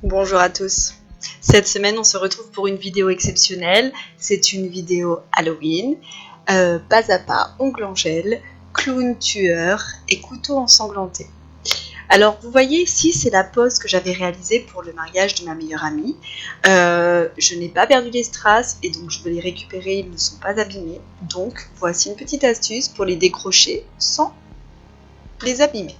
Bonjour à tous. Cette semaine, on se retrouve pour une vidéo exceptionnelle. C'est une vidéo Halloween. Pas à pas, ongles en gel, clown tueur et couteau ensanglanté. Alors, vous voyez ici, c'est la pose que j'avais réalisée pour le mariage de ma meilleure amie. Je n'ai pas perdu les strass et donc je veux les récupérer, ils ne sont pas abîmés. Donc, voici une petite astuce pour les décrocher sans les abîmer.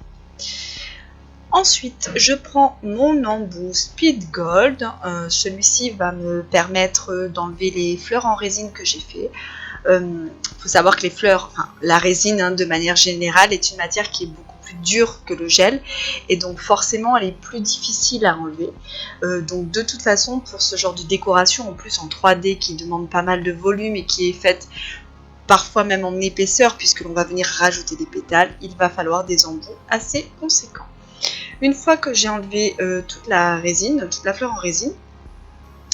Ensuite, je prends mon embout Speed Gold. Celui-ci va me permettre d'enlever les fleurs en résine que j'ai fait. Faut savoir que les fleurs, la résine de manière générale est une matière qui est beaucoup plus dure que le gel et donc forcément elle est plus difficile à enlever. Donc de toute façon, pour ce genre de décoration, en plus en 3D qui demande pas mal de volume et qui est faite parfois même en épaisseur puisque l'on va venir rajouter des pétales, il va falloir des embouts assez conséquents. Une fois que j'ai enlevé toute la résine, toute la fleur en résine,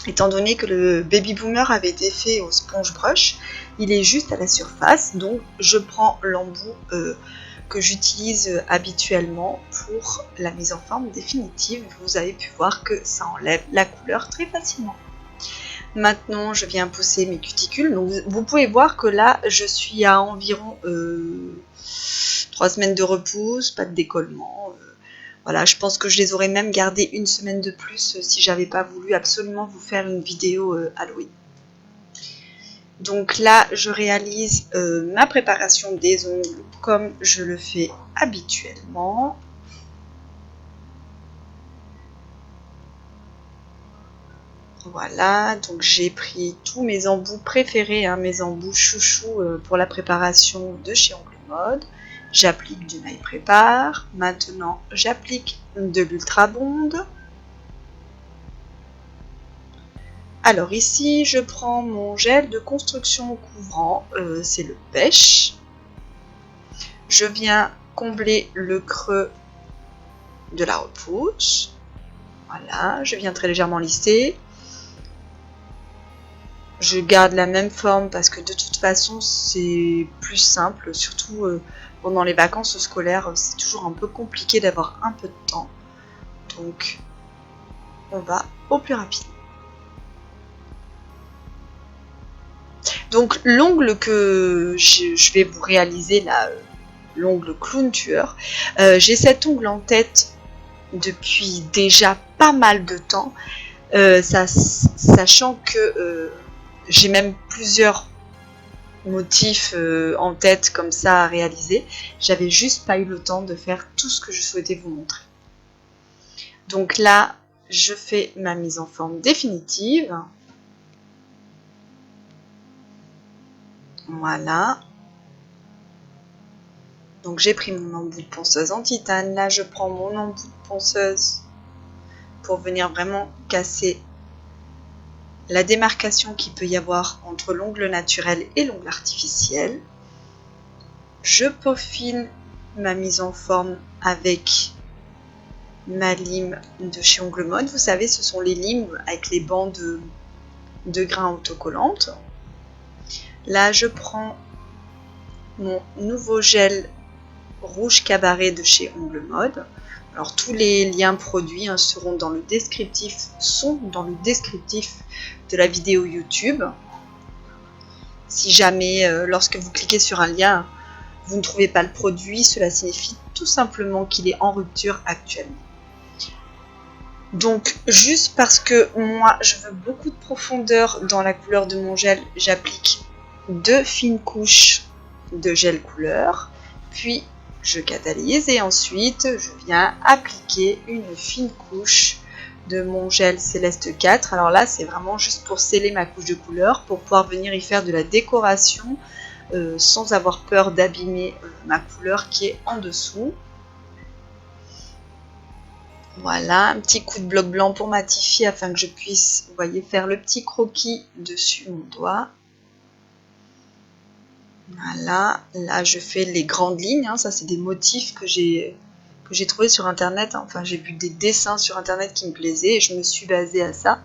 étant donné que le baby boomer avait été fait au sponge brush, il est juste à la surface, donc je prends l'embout que j'utilise habituellement pour la mise en forme définitive. Vous avez pu voir que ça enlève la couleur très facilement. Maintenant, je viens pousser mes cuticules. Donc, vous pouvez voir que là, je suis à environ 3 semaines de repousse, pas de décollement. Voilà, je pense que je les aurais même gardés une semaine de plus si j'avais pas voulu absolument vous faire une vidéo Halloween. Donc là, je réalise ma préparation des ongles comme je le fais habituellement. Voilà, donc j'ai pris tous mes embouts préférés, mes embouts chouchous pour la préparation de chez Ongles Mode. J'applique du My Prépare. Maintenant, j'applique de l'Ultra Bond. Alors ici, je prends mon gel de construction couvrant, c'est le Pêche. Je viens combler le creux de la repousse. Voilà, je viens très légèrement lisser. Je garde la même forme parce que de toute façon c'est plus simple, surtout pendant les vacances scolaires, c'est toujours un peu compliqué d'avoir un peu de temps. Donc on va au plus rapide. Donc l'ongle que je vais vous réaliser là, l'ongle clown tueur, j'ai cet ongle en tête depuis déjà pas mal de temps, sachant que j'ai même plusieurs motifs en tête comme ça à réaliser. J'avais juste pas eu le temps de faire tout ce que je souhaitais vous montrer. Donc là, je fais ma mise en forme définitive. Voilà. Donc j'ai pris mon embout de ponceuse en titane. Là, je prends mon embout de ponceuse pour venir vraiment casser la démarcation qu'il peut y avoir entre l'ongle naturel et l'ongle artificiel. Je peaufine ma mise en forme avec ma lime de chez Ongles Mode. Vous savez, ce sont les limes avec les bandes de grains autocollantes. Là, je prends mon nouveau gel rouge cabaret de chez Ongles Mode. Alors, tous les liens produits sont dans le descriptif de la vidéo YouTube. Si jamais, lorsque vous cliquez sur un lien, vous ne trouvez pas le produit, cela signifie tout simplement qu'il est en rupture actuellement. Donc, juste parce que moi, je veux beaucoup de profondeur dans la couleur de mon gel, j'applique 2 fines couches de gel couleur, puis je catalyse et ensuite je viens appliquer une fine couche de mon gel Céleste 4. Alors là, c'est vraiment juste pour sceller ma couche de couleur, pour pouvoir venir y faire de la décoration sans avoir peur d'abîmer ma couleur qui est en dessous. Voilà, un petit coup de bloc blanc pour matifier afin que je puisse, vous voyez, faire le petit croquis dessus mon doigt. Voilà, là je fais les grandes lignes, ça c'est des motifs que j'ai trouvé sur internet, enfin j'ai vu des dessins sur internet qui me plaisaient et je me suis basée à ça.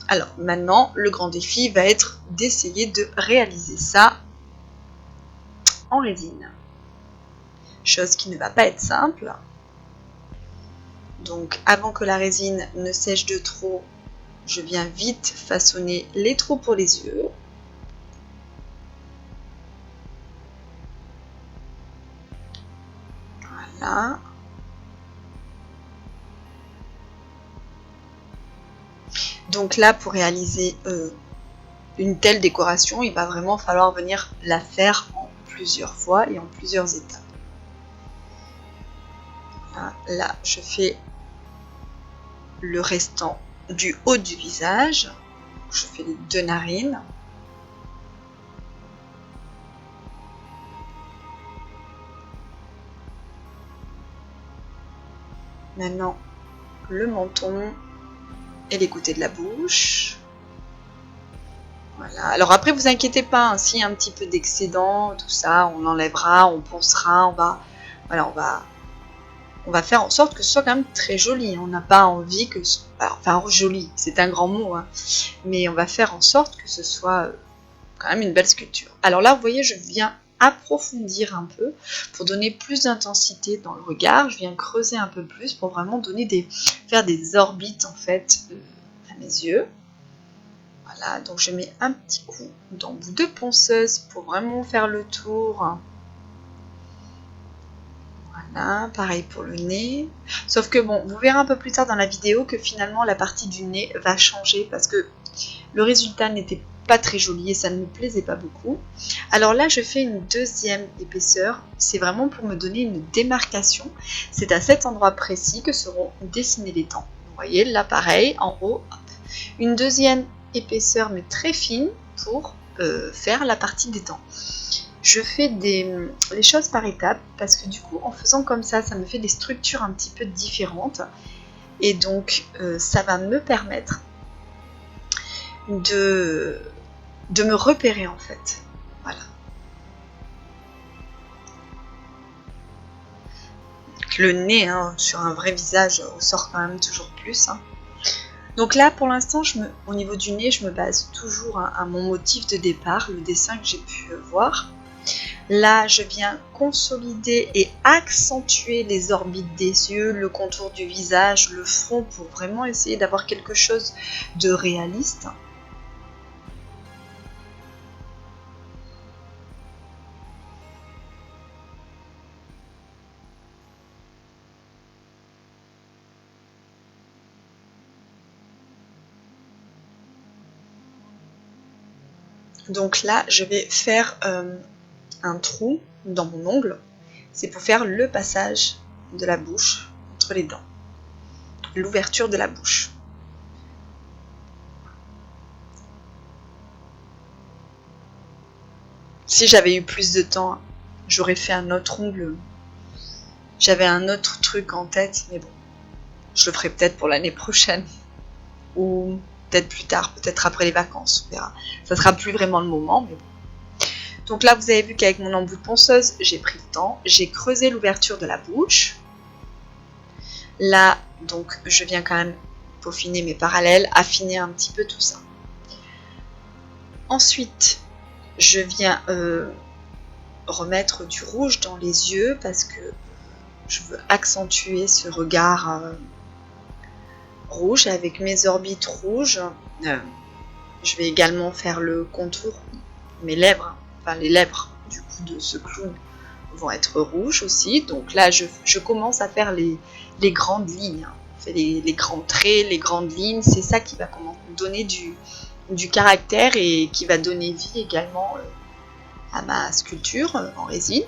Alors maintenant, le grand défi va être d'essayer de réaliser ça en résine. Chose qui ne va pas être simple. Donc avant que la résine ne sèche de trop, je viens vite façonner les trous pour les yeux. Voilà. Donc là, pour réaliser une telle décoration, il va vraiment falloir venir la faire en plusieurs fois et en plusieurs étapes. Là, je fais le restant du haut du visage. Je fais les 2 narines. Maintenant, le menton et les côtés de la bouche. Voilà. Alors après, vous inquiétez pas, hein, s'il y a un petit peu d'excédent, tout ça, on l'enlèvera, on poncera, on va faire en sorte que ce soit quand même très joli. On n'a pas envie que ce... Enfin, joli, c'est un grand mot, hein, mais on va faire en sorte que ce soit quand même une belle sculpture. Alors là, vous voyez, je viens approfondir un peu pour donner plus d'intensité dans le regard. Je viens creuser un peu plus pour vraiment faire des orbites en fait à mes yeux. Voilà, donc je mets un petit coup d'embout de ponceuse pour vraiment faire le tour. Voilà, pareil pour le nez. Sauf que bon, vous verrez un peu plus tard dans la vidéo que finalement la partie du nez va changer parce que le résultat n'était pas très joli et ça ne me plaisait pas beaucoup. Alors là, je fais une deuxième épaisseur. C'est vraiment pour me donner une démarcation. C'est à cet endroit précis que seront dessinés les dents. Vous voyez, là pareil, en haut, hop. Une deuxième épaisseur mais très fine pour faire la partie des dents. Je fais les choses par étapes parce que du coup en faisant comme ça me fait des structures un petit peu différentes et donc ça va me permettre de me repérer en fait. Voilà. Le nez hein, sur un vrai visage ressort quand même toujours plus. Hein. Donc là, pour l'instant, au niveau du nez, je me base toujours à mon motif de départ, le dessin que j'ai pu voir. Là, je viens consolider et accentuer les orbites des yeux, le contour du visage, le front, pour vraiment essayer d'avoir quelque chose de réaliste. Donc là, je vais faire un trou dans mon ongle. C'est pour faire le passage de la bouche entre les dents. L'ouverture de la bouche. Si j'avais eu plus de temps, j'aurais fait un autre ongle. J'avais un autre truc en tête, mais bon. Je le ferai peut-être pour l'année prochaine. Ou peut-être plus tard, peut-être après les vacances, on verra. Ça sera plus vraiment le moment, mais bon. Donc là, vous avez vu qu'avec mon embout de ponceuse, j'ai pris le temps, j'ai creusé l'ouverture de la bouche. Là, donc, je viens quand même peaufiner mes parallèles, affiner un petit peu tout ça. Ensuite, je viens remettre du rouge dans les yeux parce que je veux accentuer ce regard rouge avec mes orbites rouges. Je vais également faire le contour, mes lèvres, enfin les lèvres du coup de ce clown vont être rouges aussi. Donc là, je commence à faire les grandes lignes. On fait les grands traits, les grandes lignes. C'est ça qui va donner du caractère et qui va donner vie également à ma sculpture en résine.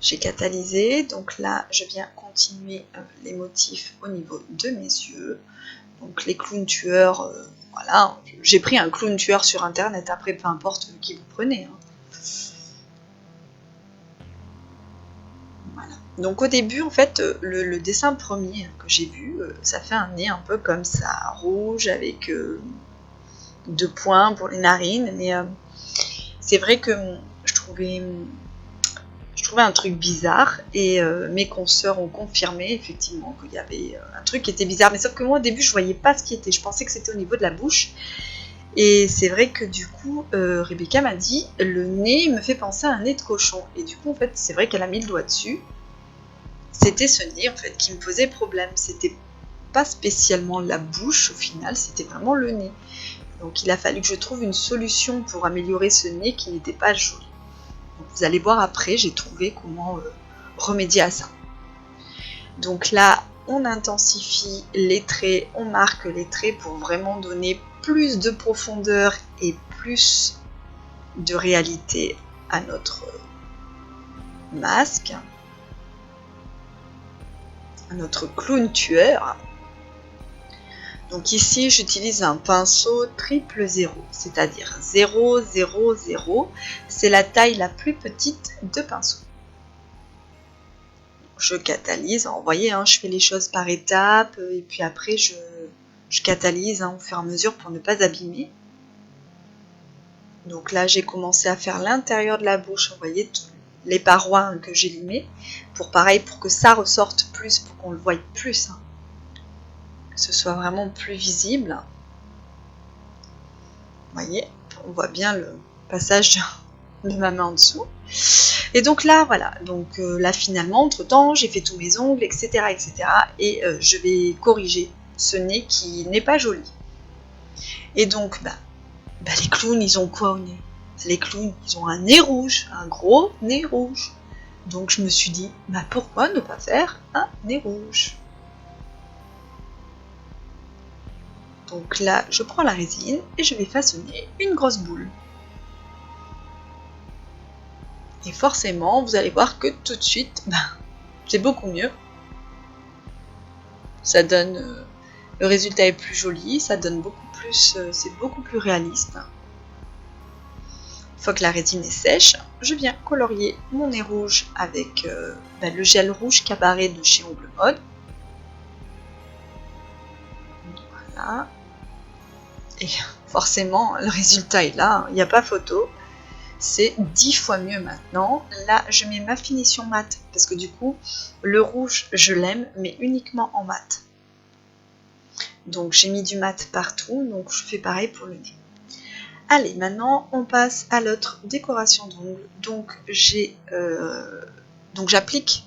J'ai catalysé, donc là je viens continuer les motifs au niveau de mes yeux. Donc les clowns tueurs, voilà, j'ai pris un clown tueur sur internet, après peu importe qui vous prenez. Hein. Voilà. Donc au début en fait le dessin premier que j'ai vu, ça fait un nez un peu comme ça, rouge avec 2 points pour les narines, mais c'est vrai que je trouvais un truc bizarre et mes consoeurs ont confirmé effectivement qu'il y avait un truc qui était bizarre, mais sauf que moi au début je voyais pas ce qui était, je pensais que c'était au niveau de la bouche et c'est vrai que du coup Rebecca m'a dit le nez me fait penser à un nez de cochon et du coup en fait c'est vrai qu'elle a mis le doigt dessus c'était ce nez en fait qui me posait problème. C'était pas spécialement la bouche au final, c'était vraiment le nez. Donc il a fallu que je trouve une solution pour améliorer ce nez qui n'était pas joli. Donc, vous allez voir après, j'ai trouvé comment remédier à ça. Donc là, on intensifie les traits, on marque les traits pour vraiment donner plus de profondeur et plus de réalité à notre masque, à notre clown tueur. Donc ici, j'utilise un pinceau triple 0, c'est-à-dire 0, 0, 0. C'est la taille la plus petite de pinceau. Je catalyse, vous voyez, hein, je fais les choses par étapes, et puis après je catalyse au fur et à mesure pour ne pas abîmer. Donc là, j'ai commencé à faire l'intérieur de la bouche, vous voyez, les parois que j'ai limées, pour pareil, pour que ça ressorte plus, pour qu'on le voie plus. Que ce soit vraiment plus visible. Vous voyez, on voit bien le passage de ma main en dessous. Et donc là, voilà, donc là finalement, entre temps, j'ai fait tous mes ongles, etc. etc. et je vais corriger ce nez qui n'est pas joli. Et donc, les clowns, ils ont quoi au nez? Les clowns, ils ont un nez rouge, un gros nez rouge. Donc je me suis dit, pourquoi ne pas faire un nez rouge? Donc là, je prends la résine et je vais façonner une grosse boule. Et forcément, vous allez voir que tout de suite, c'est beaucoup mieux. Ça donne, le résultat est plus joli, ça donne beaucoup plus, c'est beaucoup plus réaliste. Une fois que la résine est sèche, je viens colorier mon nez rouge avec le gel rouge cabaret de chez Ongles Mode. Voilà. Et forcément, le résultat est là, il n'y a pas photo. C'est 10 fois mieux maintenant. Là, je mets ma finition mat, parce que du coup, le rouge, je l'aime, mais uniquement en mat. Donc, j'ai mis du mat partout, donc je fais pareil pour le nez. Allez, maintenant, on passe à l'autre décoration d'ongles. Donc, j'applique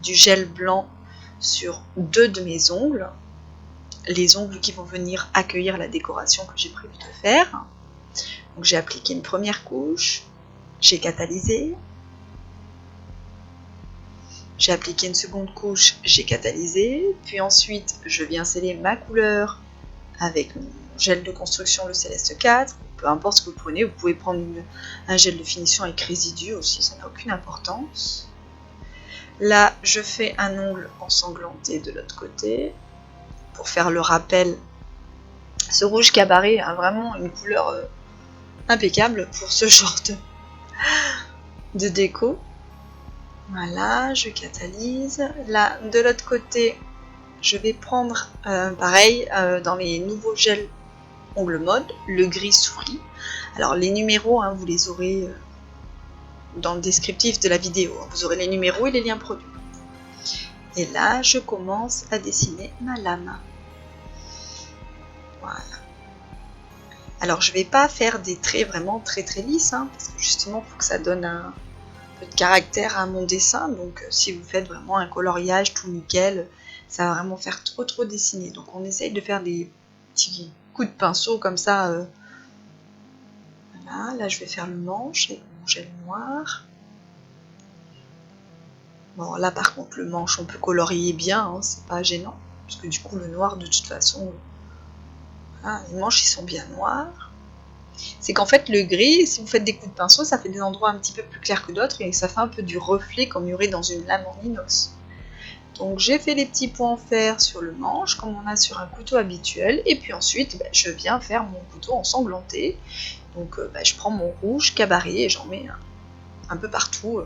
du gel blanc sur 2 de mes ongles. Les ongles qui vont venir accueillir la décoration que j'ai prévu de faire. Donc j'ai appliqué une première couche, j'ai catalysé, j'ai appliqué une seconde couche, j'ai catalysé, puis ensuite je viens sceller ma couleur avec mon gel de construction, le Céleste 4, peu importe ce que vous prenez, vous pouvez prendre un gel de finition avec résidu aussi, ça n'a aucune importance. Là, je fais un ongle ensanglanté de l'autre côté, pour faire le rappel. Ce rouge cabaret a vraiment une couleur impeccable pour ce genre de déco. Voilà, je catalyse. Là, de l'autre côté, je vais prendre, pareil, dans les nouveaux gels Ongles Mode, le gris souris. Alors, les numéros, vous les aurez dans le descriptif de la vidéo. Vous aurez les numéros et les liens produits. Et là, je commence à dessiner ma lame. Voilà. Alors, je ne vais pas faire des traits vraiment très très lisses, parce que justement, il faut que ça donne un peu de caractère à mon dessin. Donc, si vous faites vraiment un coloriage tout nickel, ça va vraiment faire trop dessiner. Donc, on essaye de faire des petits coups de pinceau comme ça. Voilà, là, je vais faire le manche avec mon gel noir. Bon, là, par contre, le manche, on peut colorier bien, c'est pas gênant. Parce que du coup, le noir, de toute façon, voilà, les manches, ils sont bien noirs. C'est qu'en fait, le gris, si vous faites des coups de pinceau, ça fait des endroits un petit peu plus clairs que d'autres et ça fait un peu du reflet comme il y aurait dans une lame en inox. Donc, j'ai fait les petits points en fer sur le manche, comme on a sur un couteau habituel. Et puis ensuite, je viens faire mon couteau ensanglanté. Donc, je prends mon rouge cabaret et j'en mets un peu partout.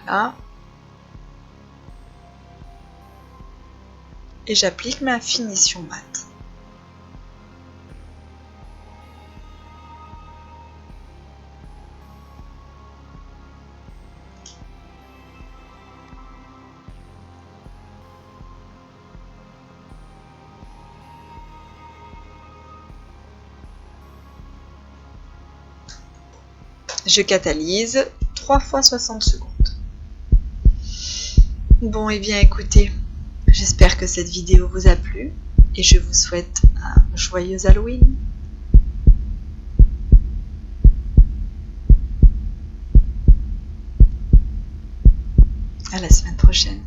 Voilà. Et j'applique ma finition mat. Je catalyse 3 fois 60 secondes. Bon, et bien écoutez, j'espère que cette vidéo vous a plu et je vous souhaite un joyeux Halloween. À la semaine prochaine.